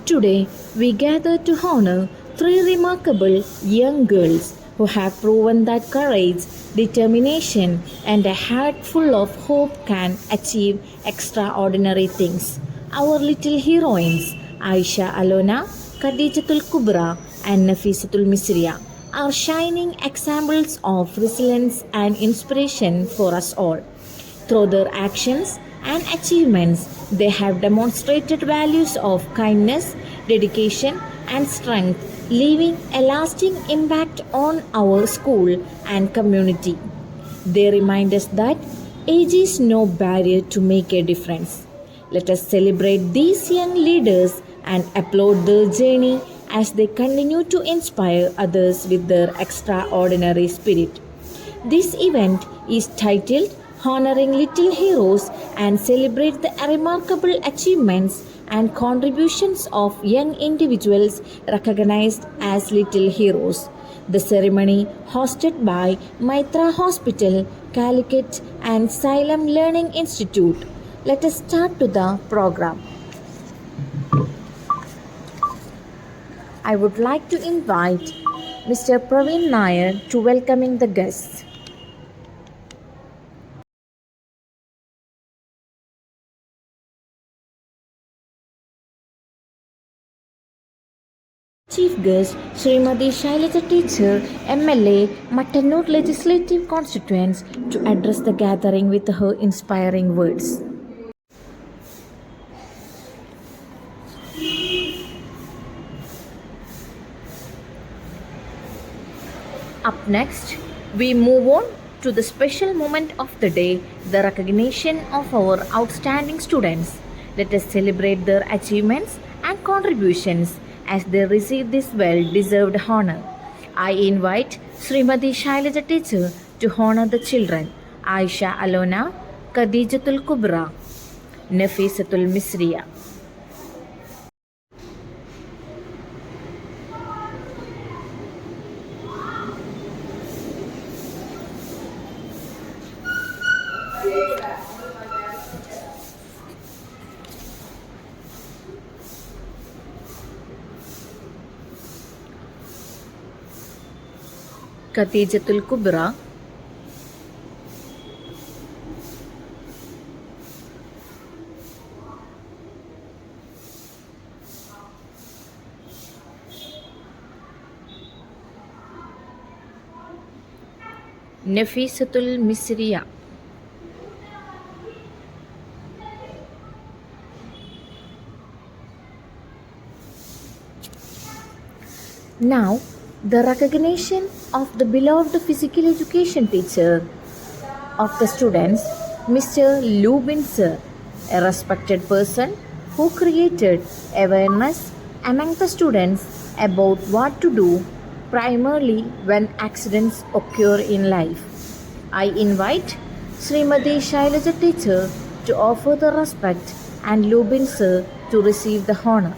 Today, we gather to honor three remarkable young girls who have proven that courage, determination, and a heart full of hope can achieve extraordinary things. Our little heroines, Aisha Alona, Khadijatul Kubra, and Nafisatul Misriya, are shining examples of resilience and inspiration for us all. Through their actions and achievements, they have demonstrated values of kindness, dedication, and strength, leaving a lasting impact on our school and community. They remind us that age is no barrier to make a difference. Let us celebrate these young leaders and applaud their journey as they continue to inspire others with their extraordinary spirit. This event is titled Honoring Little Heroes and celebrates the remarkable achievements and contributions of young individuals recognized as little heroes. The ceremony, hosted by Maitra Hospital, Calicut, and Salem Learning Institute. Let us start to the program. I would like to invite Mr. Praveen Nair to welcoming the guests. Chief guest Srimati Shailaja Teacher, MLA, Mattannur Legislative Constituents, to address the gathering with her inspiring words. Up next, we move on to the special moment of the day, the recognition of our outstanding students. Let us celebrate their achievements and contributions as they receive this well-deserved honor. I invite Srimati Shailaja Teacher to honor the children, Aisha Alona, Khadijatul Kubra, Nafisatul Misriya. Khadijatul Kubra, Nafisatul Misriya. Now, the recognition of the beloved physical education teacher of the students, Mr. Lubin Sir, a respected person who created awareness among the students about what to do primarily when accidents occur in life. I invite Srimati Shailaja Teacher to offer the respect and Lubin Sir to receive the honor.